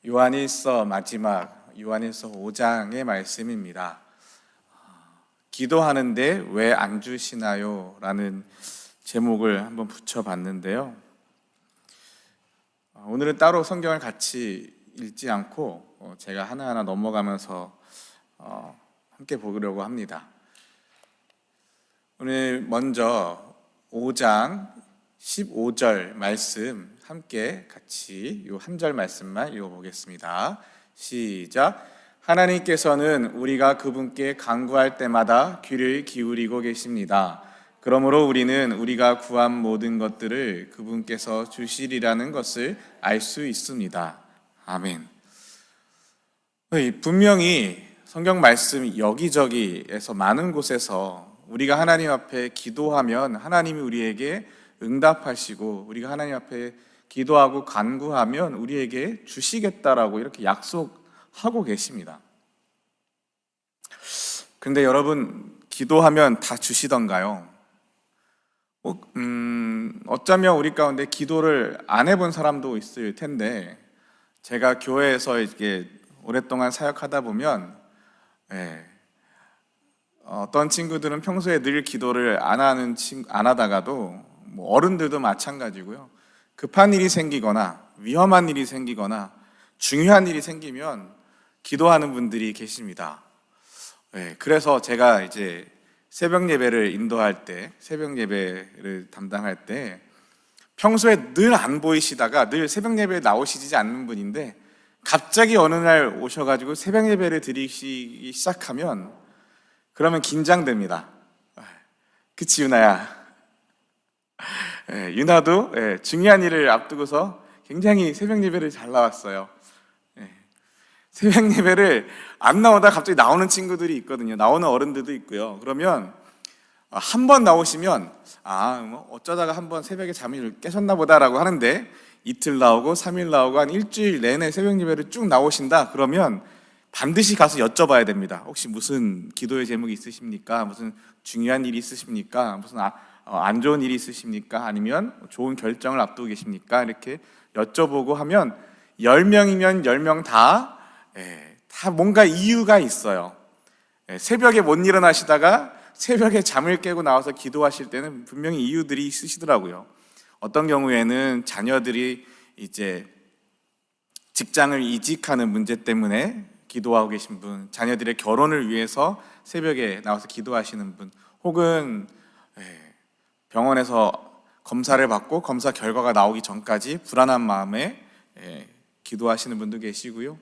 요한일서 마지막 요한일서 5장의 말씀입니다. 기도하는데 왜 안 주시나요? 라는 제목을 한번 붙여봤는데요. 오늘은 따로 성경을 같이 읽지 않고 제가 하나하나 넘어가면서 함께 보려고 합니다. 오늘 먼저 5장 15절 말씀 함께 같이 요 한 절 말씀만 읽어보겠습니다. 시작. 하나님께서는 우리가 그분께 간구할 때마다 귀를 기울이고 계십니다. 그러므로 우리는 우리가 구한 모든 것들을 그분께서 주시리라는 것을 알 수 있습니다. 아멘. 분명히 성경 말씀 여기저기에서 많은 곳에서 우리가 하나님 앞에 기도하면 하나님이 우리에게 응답하시고 우리가 하나님 앞에 기도하고 간구하면 우리에게 주시겠다라고 이렇게 약속하고 계십니다. 그런데 여러분, 기도하면 다 주시던가요? 어쩌면 우리 가운데 기도를 안 해본 사람도 있을 텐데, 제가 교회에서 이렇게 오랫동안 사역하다 보면 어떤 친구들은 평소에 늘 기도를 안 하다가도 어른들도 마찬가지고요. 급한 일이 생기거나 위험한 일이 생기거나 중요한 일이 생기면 기도하는 분들이 계십니다. 그래서 제가 이제 새벽 예배를 인도할 때, 새벽 예배를 담당할 때 평소에 늘 안 보이시다가 늘 새벽 예배에 나오시지 않는 분인데 갑자기 어느 날 오셔가지고 새벽 예배를 드리기 시작하면 그러면 긴장됩니다. 그치, 유나야? 유나도 중요한 일을 앞두고서 굉장히 새벽 예배를 잘 나왔어요. 새벽 예배를 안 나오다 갑자기 나오는 친구들이 있거든요. 나오는 어른들도 있고요. 그러면 한 번 나오시면 어쩌다가 한 번 새벽에 잠이 깨셨나 보다라고 하는데 이틀 나오고 3일 나오고 한 일주일 내내 새벽 예배를 쭉 나오신다 그러면 반드시 가서 여쭤봐야 됩니다. 혹시 무슨 기도의 제목이 있으십니까? 무슨 중요한 일이 있으십니까? 무슨 안 좋은 일이 있으십니까? 아니면 좋은 결정을 앞두고 계십니까? 이렇게 여쭤보고 하면 10명이면 10명 다 뭔가 이유가 있어요. 새벽에 못 일어나시다가 새벽에 잠을 깨고 나와서 기도하실 때는 분명히 이유들이 있으시더라고요. 어떤 경우에는 자녀들이 이제 직장을 이직하는 문제 때문에 기도하고 계신 분, 자녀들의 결혼을 위해서 새벽에 나와서 기도하시는 분, 혹은 병원에서 검사를 받고 검사 결과가 나오기 전까지 불안한 마음에 기도하시는 분도 계시고요.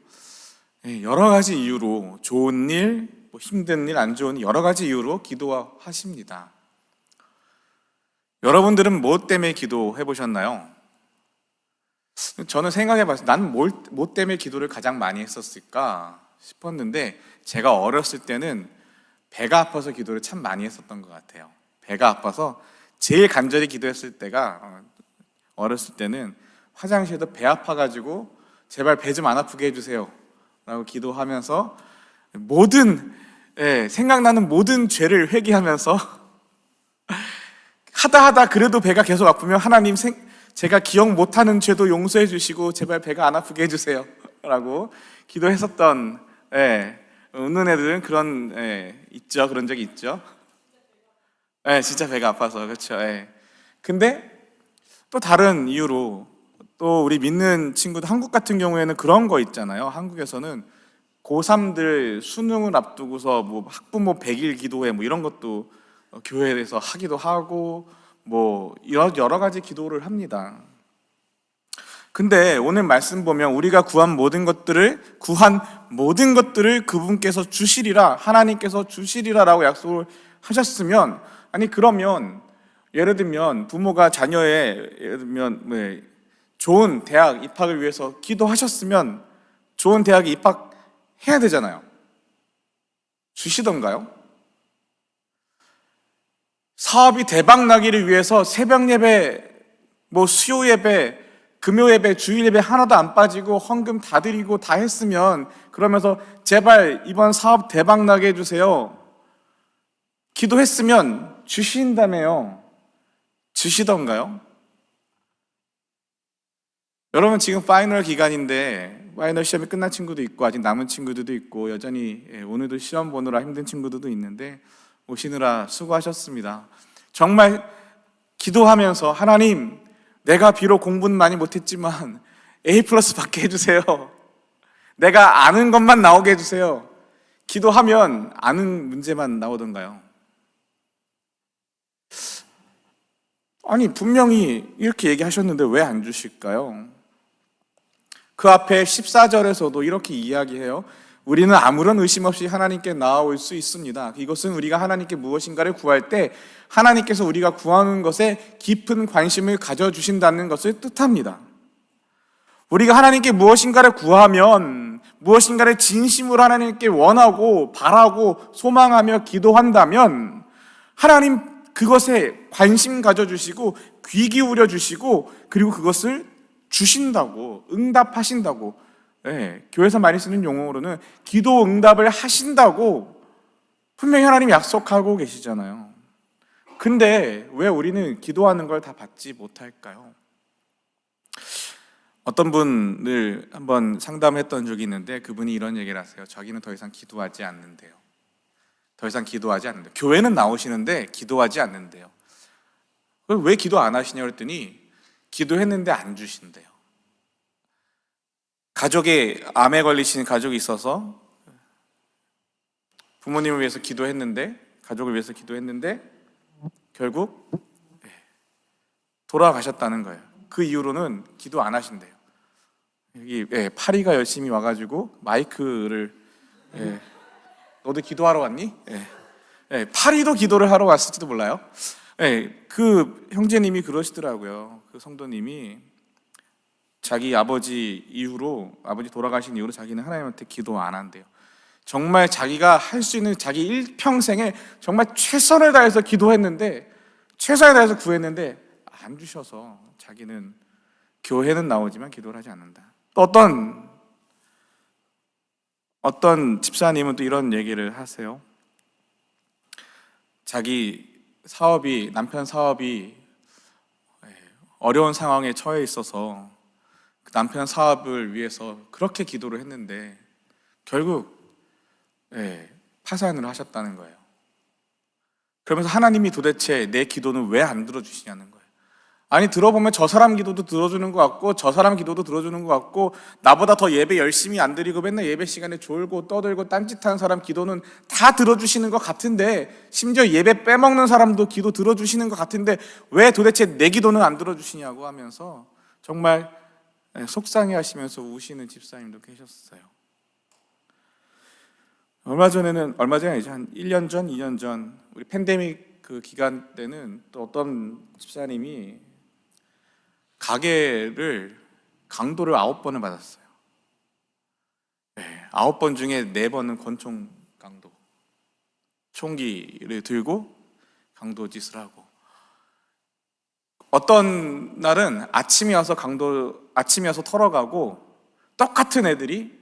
여러 가지 이유로 좋은 일, 힘든 일, 안 좋은 일, 여러 가지 이유로 기도하십니다. 여러분들은 뭐 때문에 기도해 보셨나요? 저는 생각해 봤어요. 나는 뭐 때문에 기도를 가장 많이 했었을까 싶었는데, 제가 어렸을 때는 배가 아파서 기도를 참 많이 했었던 것 같아요. 배가 아파서 제일 간절히 기도했을 때가, 어렸을 때는 화장실에서 배 아파가지고 제발 배 좀 안 아프게 해주세요 라고 기도하면서 생각나는 모든 죄를 회개하면서 하다 그래도 배가 계속 아프면 하나님, 제가 기억 못하는 죄도 용서해 주시고 제발 배가 안 아프게 해주세요 라고 기도했었던 웃는 애들은 있죠. 그런 적이 있죠. 진짜 배가 아파서. 그렇죠. 근데 또 다른 이유로, 또 우리 믿는 친구들, 한국 같은 경우에는 그런 거 있잖아요. 한국에서는 고3들 수능을 앞두고서 학부모 100일 기도회 이런 것도 교회에서 하기도 하고 여러 가지 기도를 합니다. 근데 오늘 말씀 보면 우리가 구한 모든 것들을 그분께서 주시리라, 하나님께서 주시리라라고 약속을 하셨으면, 그러면 예를 들면 부모가 자녀의 좋은 대학 입학을 위해서 기도하셨으면 좋은 대학에 입학해야 되잖아요. 주시던가요? 사업이 대박 나기를 위해서 새벽 예배, 수요 예배, 금요 예배, 주일 예배 하나도 안 빠지고 헌금 다 드리고 다 했으면, 그러면서 제발 이번 사업 대박 나게 해주세요 기도했으면 주신다며요. 주시던가요? 여러분, 지금 파이널 기간인데 마이너 시험이 끝난 친구도 있고 아직 남은 친구들도 있고 여전히 오늘도 시험 보느라 힘든 친구들도 있는데 오시느라 수고하셨습니다. 정말 기도하면서 하나님, 내가 비록 공부는 많이 못했지만 A 플러스 받게 해주세요. 내가 아는 것만 나오게 해주세요. 기도하면 아는 문제만 나오던가요? 아니, 분명히 이렇게 얘기하셨는데 왜 안 주실까요? 그 앞에 14절에서도 이렇게 이야기해요. 우리는 아무런 의심 없이 하나님께 나아올 수 있습니다. 이것은 우리가 하나님께 무엇인가를 구할 때 하나님께서 우리가 구하는 것에 깊은 관심을 가져주신다는 것을 뜻합니다. 우리가 하나님께 무엇인가를 구하면, 무엇인가를 진심으로 하나님께 원하고 바라고 소망하며 기도한다면 하나님 그것에 관심 가져주시고 귀 기울여 주시고 그리고 그것을 주신다고, 응답하신다고. 교회에서 많이 쓰는 용어로는 기도 응답을 하신다고 분명히 하나님이 약속하고 계시잖아요. 근데 왜 우리는 기도하는 걸 다 받지 못할까요? 어떤 분을 한번 상담했던 적이 있는데 그분이 이런 얘기를 하세요. 자기는 더 이상 기도하지 않는데요. 더 이상 기도하지 않는데요. 교회는 나오시는데 기도하지 않는데요. 왜 기도 안 하시냐고 했더니 기도했는데 안 주신대요. 가족에 암에 걸리신 가족이 있어서 부모님을 위해서 기도했는데, 가족을 위해서 기도했는데 결국 돌아가셨다는 거예요. 그 이후로는 기도 안 하신대요. 여기 파리가 열심히 와가지고 마이크를 너도 기도하러 왔니? 파리도 기도를 하러 왔을지도 몰라요. 그 형제님이 그러시더라고요. 그 성도님이 자기 아버지 이후로, 아버지 돌아가신 이후로 자기는 하나님한테 기도 안 한대요. 정말 자기가 할 수 있는 자기 일평생에 정말 최선을 다해서 기도했는데, 최선을 다해서 구했는데 안 주셔서 자기는 교회는 나오지만 기도를 하지 않는다. 또 어떤 집사님은 또 이런 얘기를 하세요. 자기 사업이, 남편 사업이 어려운 상황에 처해 있어서 그 남편 사업을 위해서 그렇게 기도를 했는데 결국 파산을 하셨다는 거예요. 그러면서 하나님이 도대체 내 기도는 왜 안 들어주시냐는 거예요. 아니, 들어보면 저 사람 기도도 들어주는 것 같고 저 사람 기도도 들어주는 것 같고 나보다 더 예배 열심히 안 드리고 맨날 예배 시간에 졸고 떠들고 딴짓하는 사람 기도는 다 들어주시는 것 같은데, 심지어 예배 빼먹는 사람도 기도 들어주시는 것 같은데 왜 도대체 내 기도는 안 들어주시냐고 하면서 정말 속상해 하시면서 우시는 집사님도 계셨어요. 얼마 전이 아니죠. 한 1년 전, 2년 전 우리 팬데믹 그 기간 때는 또 어떤 집사님이 가게를 강도를 9번을 받았어요. 9번 중에 4번은 권총 강도. 총기를 들고 강도 짓을 하고, 어떤 날은 아침에 와서 털어가고 똑같은 애들이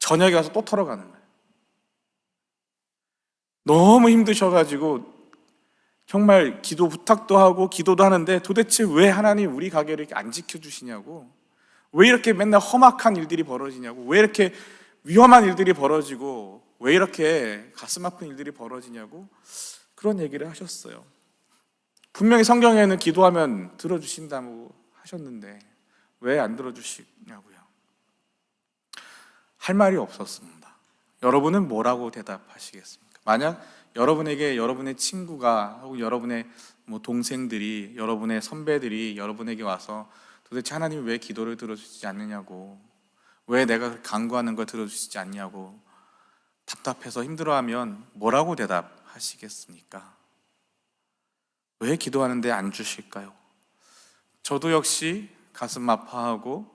저녁에 와서 또 털어가는 거예요. 너무 힘드셔가지고 정말 기도 부탁도 하고 기도도 하는데 도대체 왜 하나님 우리 가게를 이렇게 안 지켜주시냐고, 왜 이렇게 맨날 험악한 일들이 벌어지냐고, 왜 이렇게 위험한 일들이 벌어지고 왜 이렇게 가슴 아픈 일들이 벌어지냐고 그런 얘기를 하셨어요. 분명히 성경에는 기도하면 들어주신다고 하셨는데 왜 안 들어주시냐고요. 할 말이 없었습니다. 여러분은 뭐라고 대답하시겠습니까? 만약 여러분에게 여러분의 친구가 혹은 여러분의 동생들이, 여러분의 선배들이 여러분에게 와서 도대체 하나님이 왜 기도를 들어주시지 않느냐고, 왜 내가 간구하는 걸 들어주시지 않냐고 답답해서 힘들어하면 뭐라고 대답하시겠습니까? 왜 기도하는데 안 주실까요? 저도 역시 가슴 아파하고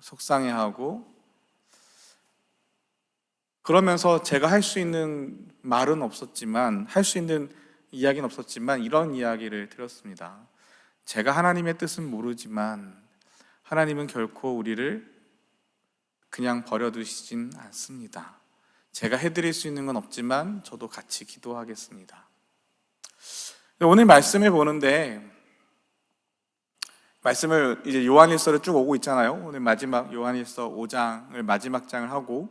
속상해하고, 그러면서 제가 할 수 있는 말은 없었지만, 할 수 있는 이야기는 없었지만 이런 이야기를 들었습니다. 제가 하나님의 뜻은 모르지만 하나님은 결코 우리를 그냥 버려두시진 않습니다. 제가 해드릴 수 있는 건 없지만 저도 같이 기도하겠습니다. 오늘 말씀을 보는데 말씀을 이제 요한일서를 쭉 오고 있잖아요. 오늘 마지막 요한일서 5장을 마지막 장을 하고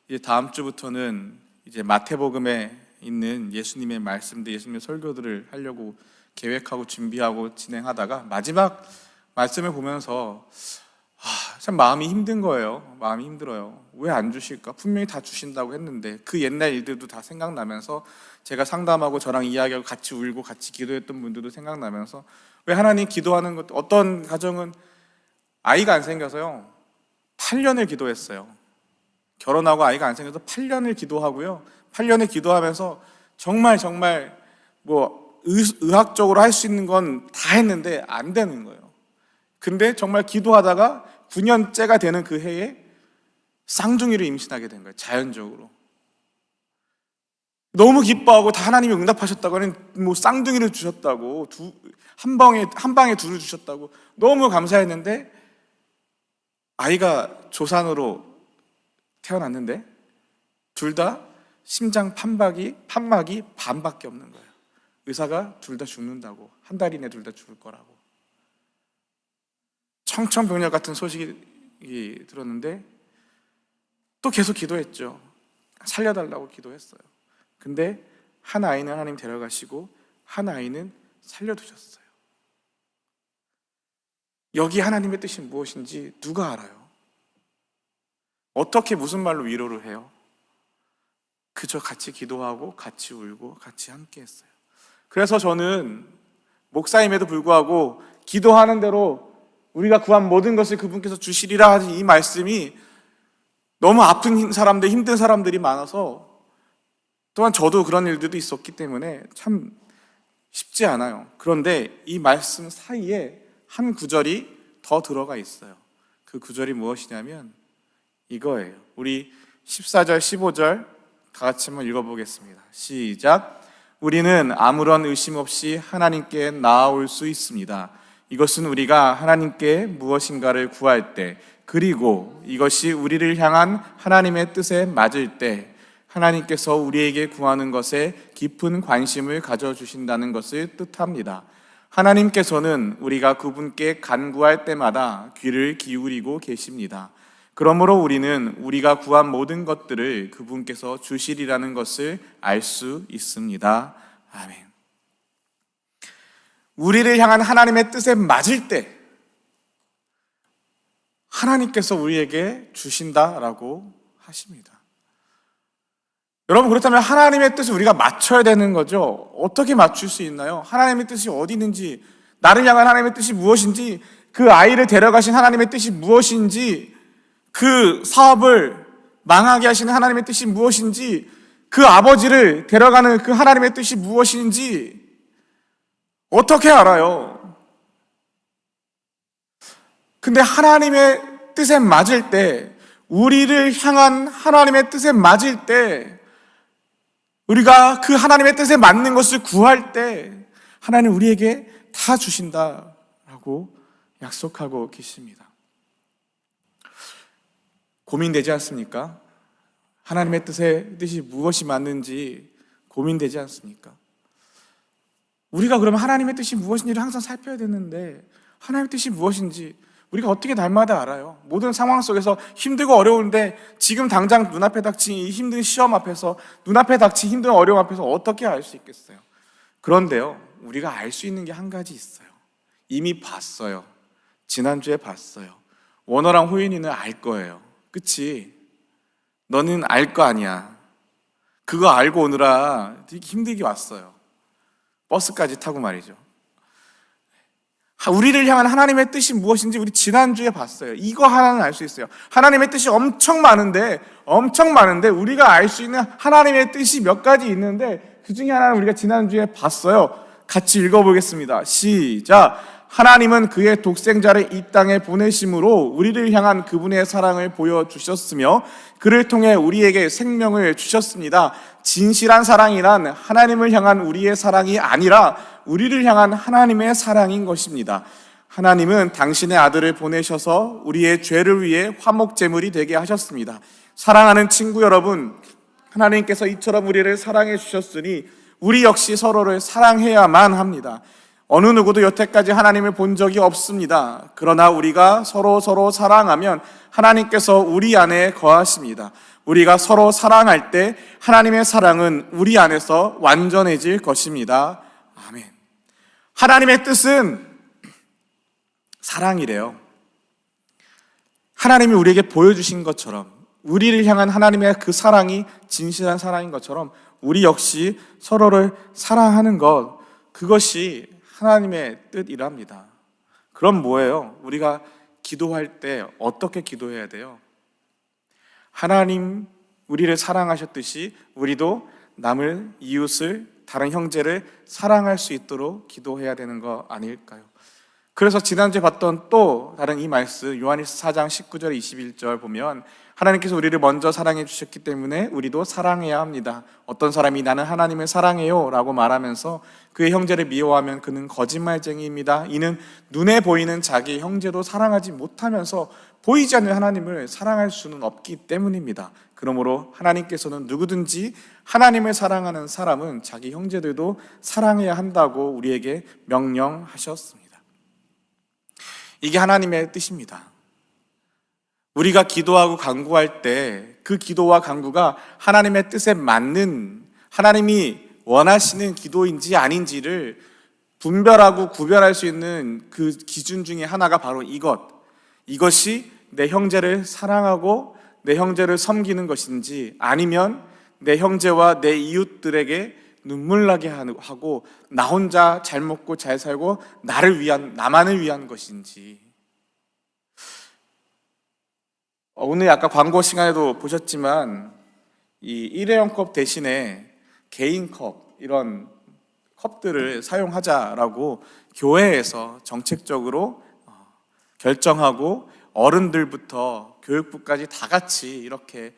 이제 다음 주부터는 이제 마태복음에 있는 예수님의 말씀들, 예수님의 설교들을 하려고 계획하고 준비하고 진행하다가 마지막 말씀을 보면서 참 마음이 힘든 거예요. 마음이 힘들어요. 왜 안 주실까? 분명히 다 주신다고 했는데 그 옛날 일들도 다 생각나면서 제가 상담하고 저랑 이야기하고 같이 울고 같이 기도했던 분들도 생각나면서 왜 하나님 기도하는 것, 어떤 가정은 아이가 안 생겨서요 8년을 기도했어요. 결혼하고 아이가 안 생겨서 8년을 기도하고요 8년을 기도하면서 정말 뭐 의학적으로 할 수 있는 건 다 했는데 안 되는 거예요. 근데 정말 기도하다가 9년째가 되는 그 해에 쌍둥이를 임신하게 된 거예요. 자연적으로. 너무 기뻐하고 다 하나님이 응답하셨다고 하는 뭐 쌍둥이를 주셨다고 한 방에 둘을 주셨다고 너무 감사했는데 아이가 조산으로 태어났는데 둘 다 심장 판막이 반밖에 없는 거예요. 의사가 둘 다 죽는다고, 한 달 이내 둘 다 죽을 거라고. 청천벽력 같은 소식이 들었는데 또 계속 기도했죠. 살려달라고 기도했어요. 근데 한 아이는 하나님 데려가시고 한 아이는 살려두셨어요. 여기 하나님의 뜻이 무엇인지 누가 알아요? 어떻게 무슨 말로 위로를 해요? 그저 같이 기도하고 같이 울고 같이 함께 했어요. 그래서 저는 목사임에도 불구하고 기도하는 대로 우리가 구한 모든 것을 그분께서 주시리라 하신 이 말씀이 너무 아픈 사람들, 힘든 사람들이 많아서 또한 저도 그런 일들도 있었기 때문에 참 쉽지 않아요. 그런데 이 말씀 사이에 한 구절이 더 들어가 있어요. 그 구절이 무엇이냐면 이거예요. 우리 14절, 15절 다 같이 한번 읽어보겠습니다. 시작. 우리는 아무런 의심 없이 하나님께 나아올 수 있습니다. 이것은 우리가 하나님께 무엇인가를 구할 때, 그리고 이것이 우리를 향한 하나님의 뜻에 맞을 때 하나님께서 우리에게 구하는 것에 깊은 관심을 가져주신다는 것을 뜻합니다. 하나님께서는 우리가 그분께 간구할 때마다 귀를 기울이고 계십니다. 그러므로 우리는 우리가 구한 모든 것들을 그분께서 주시리라는 것을 알 수 있습니다. 아멘. 우리를 향한 하나님의 뜻에 맞을 때 하나님께서 우리에게 주신다라고 하십니다. 여러분, 그렇다면 하나님의 뜻을 우리가 맞춰야 되는 거죠. 어떻게 맞출 수 있나요? 하나님의 뜻이 어디 있는지, 나를 향한 하나님의 뜻이 무엇인지, 그 아이를 데려가신 하나님의 뜻이 무엇인지, 그 사업을 망하게 하시는 하나님의 뜻이 무엇인지, 그 아버지를 데려가는 그 하나님의 뜻이 무엇인지 어떻게 알아요? 근데 하나님의 뜻에 맞을 때, 우리를 향한 하나님의 뜻에 맞을 때, 우리가 그 하나님의 뜻에 맞는 것을 구할 때 하나님 우리에게 다 주신다라고 약속하고 계십니다. 고민되지 않습니까? 하나님의 뜻이 무엇이 맞는지 고민되지 않습니까? 우리가 그러면 하나님의 뜻이 무엇인지를 항상 살펴야 되는데 하나님의 뜻이 무엇인지 우리가 어떻게 날마다 알아요? 모든 상황 속에서 힘들고 어려운데 지금 당장 눈앞에 닥친 이 힘든 시험 앞에서, 눈앞에 닥친 힘든 어려움 앞에서 어떻게 알 수 있겠어요? 그런데요, 우리가 알 수 있는 게 한 가지 있어요. 이미 봤어요. 지난주에 봤어요. 원어랑 호인이는 알 거예요. 그치? 너는 알 거 아니야. 그거 알고 오느라 되게 힘들게 왔어요. 버스까지 타고 말이죠. 우리를 향한 하나님의 뜻이 무엇인지 우리 지난주에 봤어요. 이거 하나는 알 수 있어요. 하나님의 뜻이 엄청 많은데 우리가 알 수 있는 하나님의 뜻이 몇 가지 있는데 그 중에 하나는 우리가 지난주에 봤어요. 같이 읽어보겠습니다. 시작. 하나님은 그의 독생자를 이 땅에 보내심으로 우리를 향한 그분의 사랑을 보여주셨으며 그를 통해 우리에게 생명을 주셨습니다. 진실한 사랑이란 하나님을 향한 우리의 사랑이 아니라 우리를 향한 하나님의 사랑인 것입니다. 하나님은 당신의 아들을 보내셔서 우리의 죄를 위해 화목제물이 되게 하셨습니다. 사랑하는 친구 여러분, 하나님께서 이처럼 우리를 사랑해 주셨으니 우리 역시 서로를 사랑해야만 합니다. 어느 누구도 여태까지 하나님을 본 적이 없습니다. 그러나 우리가 서로 사랑하면 하나님께서 우리 안에 거하십니다. 우리가 서로 사랑할 때 하나님의 사랑은 우리 안에서 완전해질 것입니다. 아멘. 하나님의 뜻은 사랑이래요. 하나님이 우리에게 보여주신 것처럼, 우리를 향한 하나님의 그 사랑이 진실한 사랑인 것처럼 우리 역시 서로를 사랑하는 것, 그것이 하나님의 뜻이랍니다. 그럼 뭐예요? 우리가 기도할 때 어떻게 기도해야 돼요? 하나님 우리를 사랑하셨듯이 우리도 남을, 이웃을, 다른 형제를 사랑할 수 있도록 기도해야 되는 거 아닐까요? 그래서 지난주에 봤던 또 다른 이 말씀, 요한일서 4장 19절 21절 보면 하나님께서 우리를 먼저 사랑해 주셨기 때문에 우리도 사랑해야 합니다. 어떤 사람이 나는 하나님을 사랑해요 라고 말하면서 그의 형제를 미워하면 그는 거짓말쟁이입니다. 이는 눈에 보이는 자기 형제도 사랑하지 못하면서 보이지 않는 하나님을 사랑할 수는 없기 때문입니다. 그러므로 하나님께서는 누구든지 하나님을 사랑하는 사람은 자기 형제들도 사랑해야 한다고 우리에게 명령하셨습니다. 이게 하나님의 뜻입니다. 우리가 기도하고 간구할 때 그 기도와 간구가 하나님의 뜻에 맞는, 하나님이 원하시는 기도인지 아닌지를 분별하고 구별할 수 있는 그 기준 중에 하나가 바로 이것이 내 형제를 사랑하고 내 형제를 섬기는 것인지, 아니면 내 형제와 내 이웃들에게 눈물 나게 하고 나 혼자 잘 먹고 잘 살고 나만을 위한 것인지. 오늘 아까 광고 시간에도 보셨지만 이 일회용 컵 대신에 개인 컵, 이런 컵들을 사용하자라고 교회에서 정책적으로 결정하고 어른들부터 교육부까지 다 같이 이렇게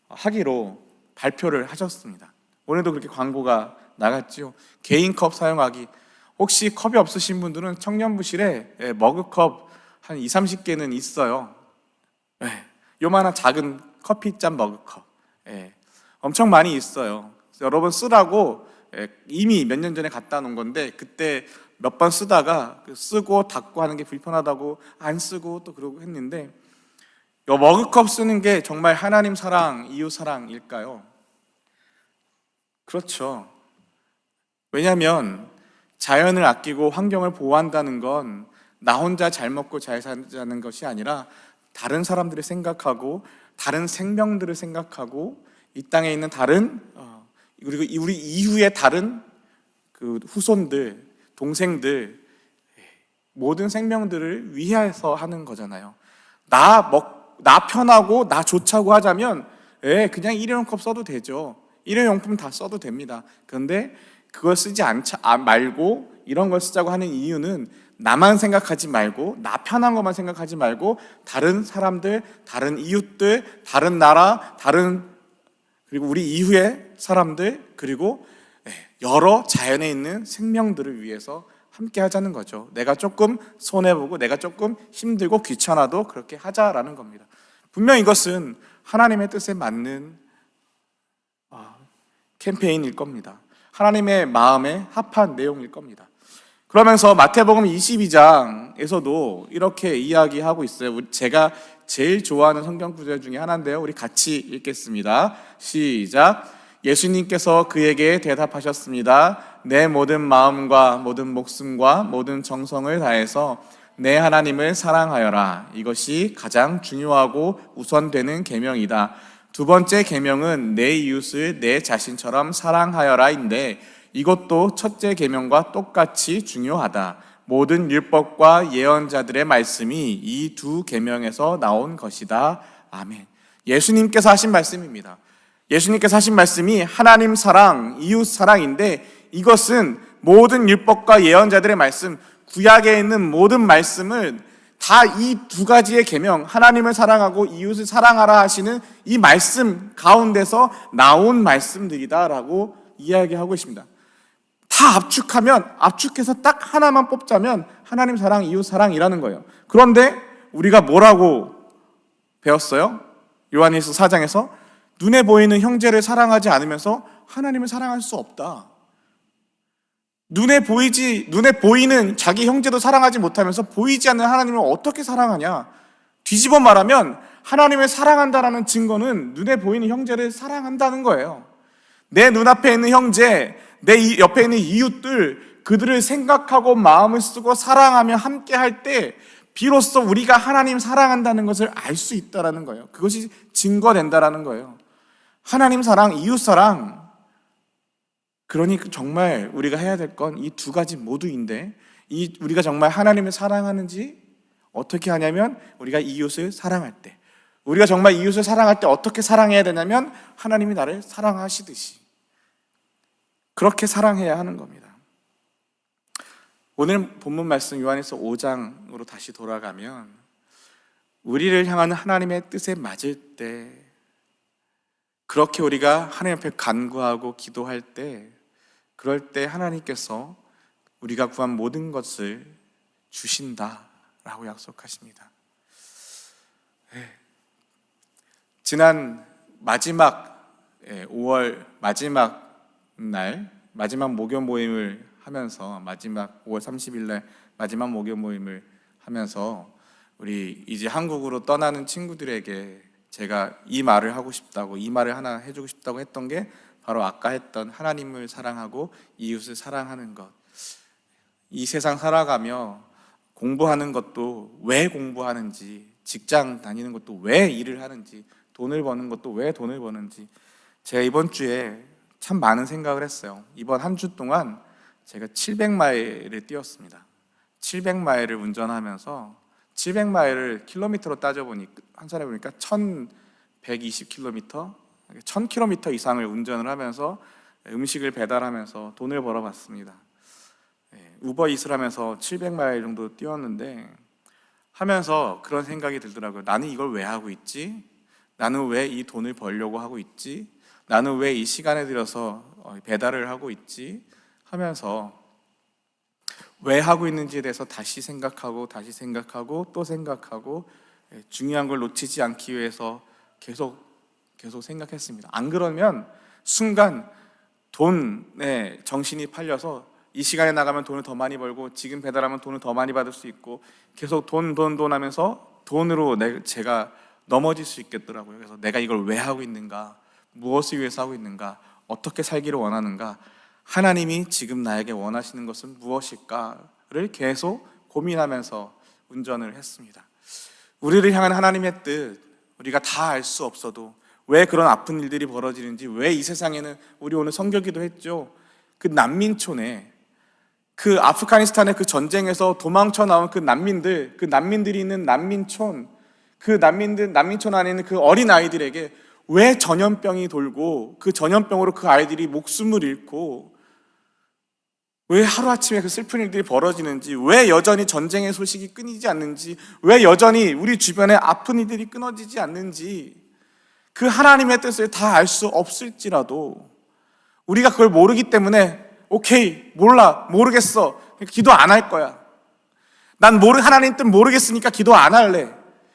하기로 발표를 하셨습니다. 오늘도 그렇게 광고가 나갔죠. 개인 컵 사용하기. 혹시 컵이 없으신 분들은 청년부실에 머그컵 한 20-30개는 있어요. 요만한 작은 커피잔 머그컵. 엄청 많이 있어요. 여러분 쓰라고 이미 몇 년 전에 갖다 놓은 건데, 그때 몇 번 쓰다가 쓰고 닫고 하는 게 불편하다고 안 쓰고 또 그러고 했는데, 이 머그컵 쓰는 게 정말 하나님 사랑, 이웃 사랑일까요? 그렇죠. 왜냐하면 자연을 아끼고 환경을 보호한다는 건 나 혼자 잘 먹고 잘 살자는 것이 아니라 다른 사람들을 생각하고 다른 생명들을 생각하고 이 땅에 있는 다른 그리고 우리 이후의 다른 그 후손들, 동생들, 모든 생명들을 위해서 하는 거잖아요. 나 편하고 나 좋자고 하자면 그냥 일회용컵 써도 되죠. 일회용품 다 써도 됩니다. 그런데 그걸 쓰지 말고 이런 걸 쓰자고 하는 이유는 나만 생각하지 말고, 나 편한 것만 생각하지 말고 다른 사람들, 다른 이웃들, 다른 나라, 그리고 우리 이후의 사람들, 그리고 여러 자연에 있는 생명들을 위해서 함께 하자는 거죠. 내가 조금 손해보고 내가 조금 힘들고 귀찮아도 그렇게 하자라는 겁니다. 분명 이것은 하나님의 뜻에 맞는 캠페인일 겁니다. 하나님의 마음에 합한 내용일 겁니다. 그러면서 마태복음 22장에서도 이렇게 이야기하고 있어요. 제가 제일 좋아하는 성경 구절 중에 하나인데요. 우리 같이 읽겠습니다. 시작. 예수님께서 그에게 대답하셨습니다. 내 모든 마음과 모든 목숨과 모든 정성을 다해서 내 하나님을 사랑하여라. 이것이 가장 중요하고 우선되는 계명이다. 두 번째 계명은 내 이웃을 내 자신처럼 사랑하여라인데 이것도 첫째 계명과 똑같이 중요하다. 모든 율법과 예언자들의 말씀이 이 두 계명에서 나온 것이다. 아멘. 예수님께서 하신 말씀입니다. 예수님께서 하신 말씀이 하나님 사랑, 이웃 사랑인데 이것은 모든 율법과 예언자들의 말씀, 구약에 있는 모든 말씀을 다 이 두 가지의 계명, 하나님을 사랑하고 이웃을 사랑하라 하시는 이 말씀 가운데서 나온 말씀들이다라고 이야기하고 있습니다. 다 압축해서 딱 하나만 뽑자면 하나님 사랑, 이웃 사랑이라는 거예요. 그런데 우리가 뭐라고 배웠어요? 요한일서 4장에서 눈에 보이는 형제를 사랑하지 않으면서 하나님을 사랑할 수 없다. 눈에 보이는 자기 형제도 사랑하지 못하면서 보이지 않는 하나님을 어떻게 사랑하냐? 뒤집어 말하면 하나님을 사랑한다라는 증거는 눈에 보이는 형제를 사랑한다는 거예요. 내 눈앞에 있는 형제, 내 옆에 있는 이웃들, 그들을 생각하고 마음을 쓰고 사랑하며 함께 할 때 비로소 우리가 하나님 사랑한다는 것을 알 수 있다라는 거예요. 그것이 증거된다라는 거예요. 하나님 사랑, 이웃 사랑. 그러니 정말 우리가 해야 될 건 이 두 가지 모두인데, 우리가 정말 하나님을 사랑하는지 어떻게 하냐면 우리가 이웃을 사랑할 때, 우리가 정말 이웃을 사랑할 때 어떻게 사랑해야 되냐면 하나님이 나를 사랑하시듯이 그렇게 사랑해야 하는 겁니다. 오늘 본문 말씀 요한일서 5장으로 다시 돌아가면 우리를 향하는 하나님의 뜻에 맞을 때, 그렇게 우리가 하나님 앞에 간구하고 기도할 때, 그럴 때 하나님께서 우리가 구한 모든 것을 주신다라고 약속하십니다. 지난 마지막 5월 마지막 날, 마지막 목요 모임을 하면서, 마지막 5월 30일 날 마지막 목요 모임을 하면서 우리 이제 한국으로 떠나는 친구들에게 제가 이 말을 하고 싶다고, 이 말을 하나 해주고 싶다고 했던 게 바로 아까 했던 하나님을 사랑하고 이웃을 사랑하는 것. 이 세상 살아가며 공부하는 것도 왜 공부하는지, 직장 다니는 것도 왜 일을 하는지, 돈을 버는 것도 왜 돈을 버는지, 제가 이번 주에 참 많은 생각을 했어요. 이번 한 주 동안 제가 700마일을 뛰었습니다. 700마일을 운전하면서 700마일을 킬로미터로 따져보니 환산해 보니까 1120km, 1000km 이상을 운전을 하면서 음식을 배달하면서 돈을 벌어봤습니다. 우버이트를 하면서 700마일 정도 뛰었는데, 하면서 그런 생각이 들더라고요. 나는 이걸 왜 하고 있지? 나는 왜 이 돈을 벌려고 하고 있지? 나는 왜 이 시간에 들여서 배달을 하고 있지? 하면서 왜 하고 있는지에 대해서 다시 생각하고 또 생각하고, 중요한 걸 놓치지 않기 위해서 계속 생각했습니다. 안 그러면 순간 돈에 정신이 팔려서 이 시간에 나가면 돈을 더 많이 벌고 지금 배달하면 돈을 더 많이 받을 수 있고 계속 돈 하면서 돈으로 제가 넘어질 수 있겠더라고요. 그래서 내가 이걸 왜 하고 있는가, 무엇을 위해서 하고 있는가, 어떻게 살기를 원하는가, 하나님이 지금 나에게 원하시는 것은 무엇일까를 계속 고민하면서 운전을 했습니다. 우리를 향한 하나님의 뜻, 우리가 다 알 수 없어도 왜 그런 아픈 일들이 벌어지는지, 왜 이 세상에는, 우리 오늘 성경기도 했죠. 그 난민촌에, 그 아프가니스탄의 그 전쟁에서 도망쳐 나온 그 난민들이 있는 난민촌, 그 난민촌 안에 있는 그 어린 아이들에게 왜 전염병이 돌고 그 전염병으로 그 아이들이 목숨을 잃고 왜 하루아침에 그 슬픈 일들이 벌어지는지, 왜 여전히 전쟁의 소식이 끊이지 않는지, 왜 여전히 우리 주변에 아픈 일들이 끊어지지 않는지, 그 하나님의 뜻을 다 알 수 없을지라도 우리가 그걸 모르기 때문에 오케이, 모르겠어, 기도 안 할 거야. 난 하나님 뜻 모르겠으니까 기도 안 할래.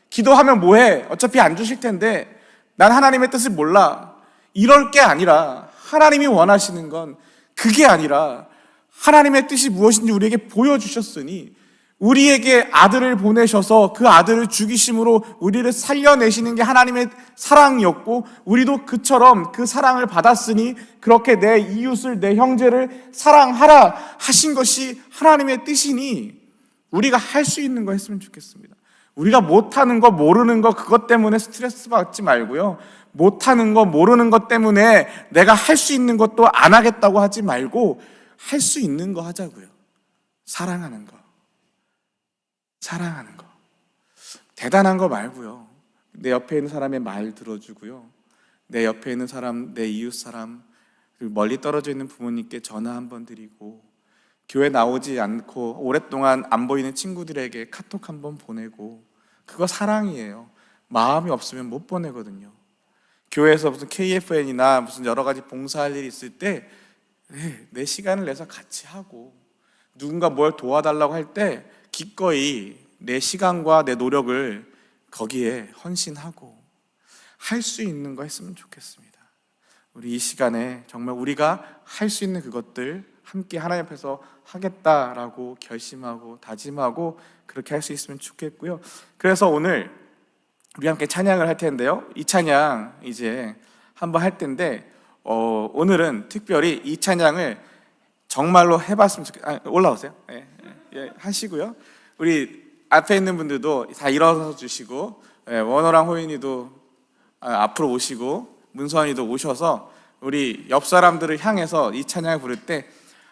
기도하면 뭐해? 어차피 안 주실 텐데 난 하나님의 뜻을 몰라. 이럴 게 아니라, 하나님이 원하시는 건 그게 아니라 하나님의 뜻이 무엇인지 우리에게 보여주셨으니 우리에게 아들을 보내셔서 그 아들을 죽이심으로 우리를 살려내시는 게 하나님의 사랑이었고, 우리도 그처럼 그 사랑을 받았으니 그렇게 내 이웃을, 내 형제를 사랑하라 하신 것이 하나님의 뜻이니 우리가 할 수 있는 거 했으면 좋겠습니다. 우리가 못하는 거, 모르는 거, 그것 때문에 스트레스 받지 말고요, 못하는 거, 모르는 것 때문에 내가 할 수 있는 것도 안 하겠다고 하지 말고 할 수 있는 거 하자고요. 사랑하는 거. 대단한 거 말고요, 내 옆에 있는 사람의 말 들어주고요, 내 옆에 있는 사람, 내 이웃 사람, 그리고 멀리 떨어져 있는 부모님께 전화 한번 드리고, 교회 나오지 않고 오랫동안 안 보이는 친구들에게 카톡 한번 보내고, 그거 사랑이에요. 마음이 없으면 못 보내거든요. 교회에서 무슨 KFN이나 무슨 여러 가지 봉사할 일이 있을 때 내 시간을 내서 같이 하고, 누군가 뭘 도와달라고 할 때 기꺼이 내 시간과 내 노력을 거기에 헌신하고 할 수 있는 거 했으면 좋겠습니다. 우리 이 시간에 정말 우리가 할 수 있는 그것들 함께 하나님 앞에서 하겠다라고 결심하고 다짐하고 그렇게 할 수 있으면 좋겠고요. 그래서 오늘 우리 함께 찬양을 할 텐데요. 이 찬양 이제 한번 할 텐데 오늘은 특별히 이 찬양을 정말로 해봤으면 좋겠어요. 올라오세요. 하시고요. 우리 앞에 있는 분들도 다 일어서 주시고, 원호랑 호인이도 앞으로 오시고, 문선이도 오셔서 우리 옆 사람들을 향해서 이 찬양을 부를 때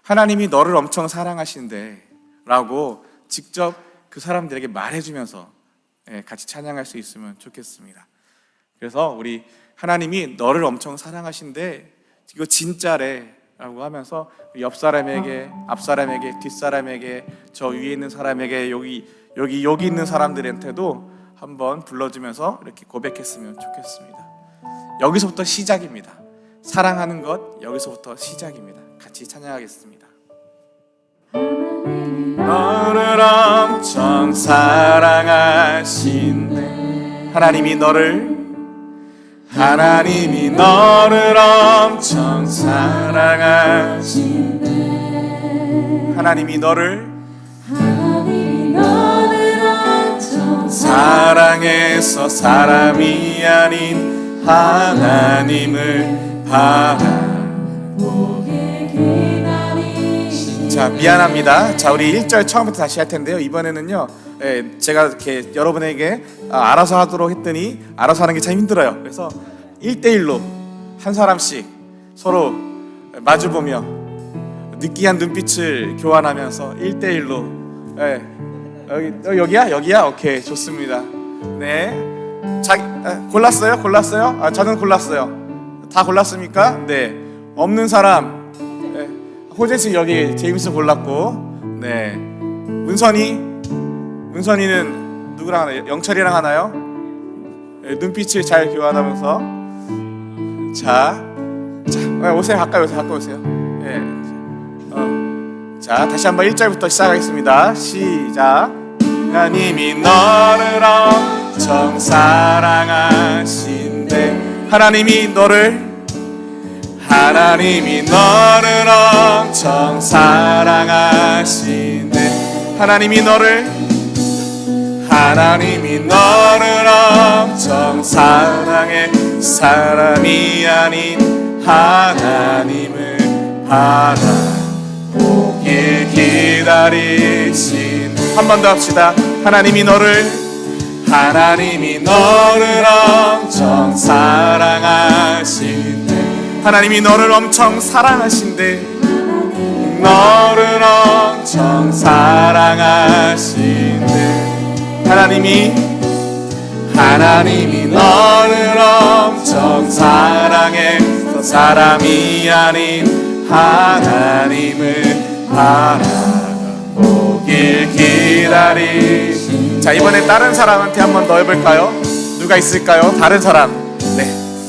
하나님이 너를 엄청 사랑하신대 라고 직접 그 사람들에게 말해주면서 같이 찬양할 수 있으면 좋겠습니다. 그래서 우리 하나님이 너를 엄청 사랑하신대, 이거 진짜래 라고 하면서 옆 사람에게, 앞 사람에게, 뒷 사람에게, 저 위에 있는 사람에게, 여기 있는 사람들한테도 한번 불러주면서 이렇게 고백했으면 좋겠습니다. 여기서부터 시작입니다. 사랑하는 것 여기서부터 시작입니다. 같이 찬양하겠습니다. 너를 엄청 사랑하신대. 하나님이 너를 엄청 사랑하신대. 하나님이 너를 엄청 사랑해서 사람이 아닌 하나님을 바라보게 기다리시네. 자, 미안합니다. 자, 우리 1절 처음부터 다시 할 텐데요. 이번에는요, 제가 이렇게 여러분에게 알아서 하도록 했더니 알아서 하는 게 참 힘들어요. 그래서 1대1로 한 사람씩 서로 마주보며 느끼한 눈빛을 교환하면서 1대1로 여기야? 오케이, 좋습니다. 네, 골랐어요? 저는 골랐어요. 다 골랐습니까? 네. 없는 사람, 호재 씨 여기 제임스 골랐고, 네. 문선이는 누구랑 하나요? 영철이랑 하나요? 눈빛을 잘 교환하면서 자, 오세요. 가까이 오세요. 자, 다시 한번 1절부터 시작하겠습니다. 시작. 하나님이 너를 엄청 사랑하신대. 하나님이 너를 엄청 사랑하신대. 하나님이 너를 엄청 사랑해 사람이 아닌 하나님을 바라보길 기다리신. 한 번 더 합시다. 하나님이 너를 엄청 사랑하신대. 하나님이 너를 엄청 사랑하신대. 너를 엄청 사랑하신대. 하나님이 너를 엄청 사랑해 사람이 아닌 하나님을 바라보길 기다리신. 자, 이번에 다른 사람한테 한번 더 해볼까요? 누가 있을까요? 다른 사람. 네,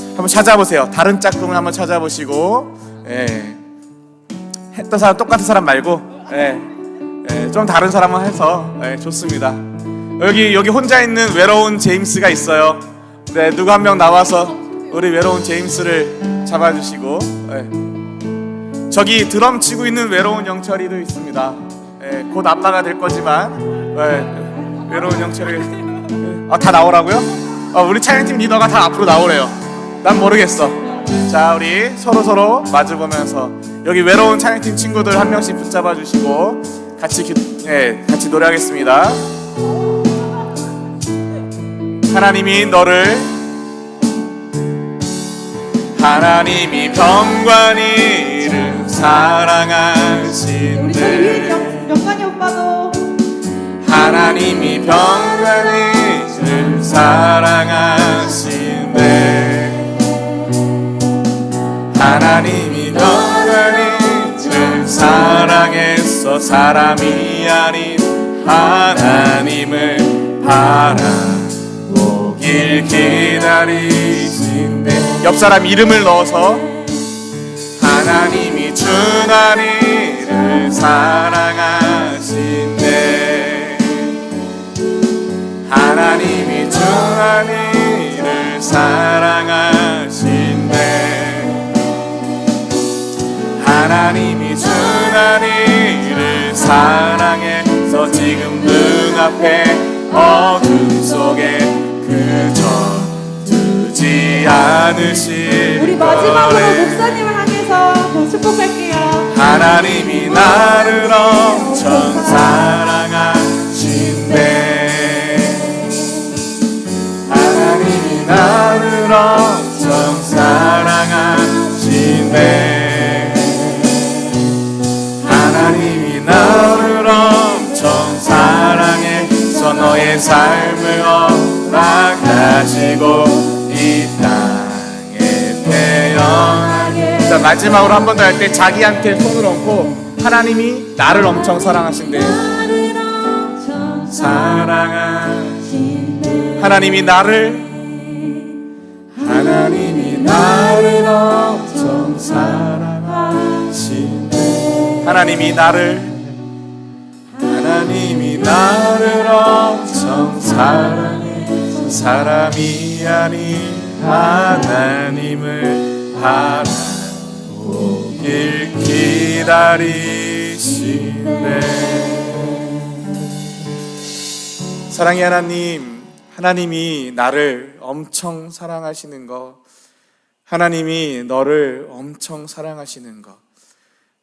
한번 찾아보세요. 다른 짝꿍을 한번 찾아보시고, 했던 사람 똑같은 사람 말고, 좀 다른 사람을 해서, 좋습니다. 여기 혼자 있는 외로운 제임스가 있어요. 네, 누구 한 명 나와서 우리 외로운 제임스를 잡아주시고, 저기 드럼 치고 있는 외로운 영철이도 있습니다. 곧 아빠가 될 거지만, 외로운 영철이. 다 나오라고요? 우리 찬양팀 리더가 다 앞으로 나오래요. 난 모르겠어. 자, 우리 서로 마주보면서 여기 외로운 찬양팀 친구들 한 명씩 붙잡아 주시고 같이 노래하겠습니다. 하나님이 병관이를 사랑하신대. 영관이 오빠도 하나님이 병관이를 사랑하신대. 하나님이 병관이를 사랑해서 사람이 아닌 하나님을 바라보길 기다리신대. 옆 사람 이름을 넣어서 하나님이 주나니를 사랑하신대. 하나님이 주나니를 사랑하신대. 하나님이 주나니를 난 이를 사랑해서 지금 눈앞에 어둠 속에 그저 두지 않으실 우리 마지막으로 목사님을 향해서 축복할게요. 하나님이 나를 엄청 사랑하신대. 하나님이 나를 엄청 사랑하신대. 하나님이 나를 엄청 사랑해서 너의 삶을 허락하시고 이 땅에 태어나게. 자, 마지막으로 한 번 더 할 때 자기한테 손을 얹고 하나님이 나를 엄청 사랑하신대. 하나님이 나를 엄청 사랑하신대. 하나님이 나를 엄청 사랑해. 사람이 아닌 하나님을 바라보길 기다리시네. 사랑의 하나님, 하나님이 나를 엄청 사랑하시는 것, 하나님이 너를 엄청 사랑하시는 것,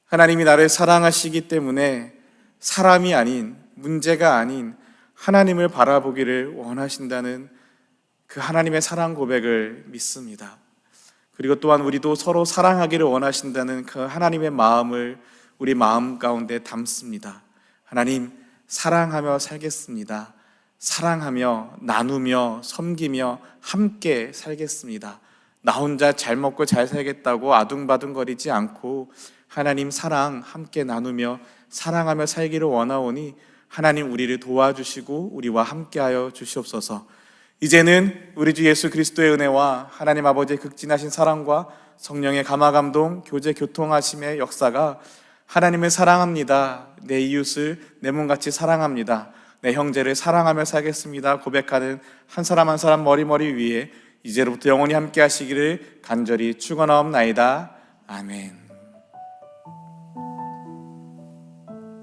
하나님이 나를 사랑하시기 때문에 사람이 아닌, 문제가 아닌 하나님을 바라보기를 원하신다는 그 하나님의 사랑 고백을 믿습니다. 그리고 또한 우리도 서로 사랑하기를 원하신다는 그 하나님의 마음을 우리 마음 가운데 담습니다. 하나님, 사랑하며 살겠습니다. 사랑하며 나누며 섬기며 함께 살겠습니다. 나 혼자 잘 먹고 잘 살겠다고 아둥바둥거리지 않고 하나님 사랑 함께 나누며 사랑하며 살기를 원하오니 하나님 우리를 도와주시고 우리와 함께하여 주시옵소서. 이제는 우리 주 예수 그리스도의 은혜와 하나님 아버지의 극진하신 사랑과 성령의 감화감동, 교제 교통하심의 역사가 하나님을 사랑합니다, 내 이웃을 내 몸같이 사랑합니다, 내 형제를 사랑하며 살겠습니다 고백하는 한 사람 한 사람 머리 위에 이제로부터 영원히 함께 하시기를 간절히 축원하옵나이다. 아멘.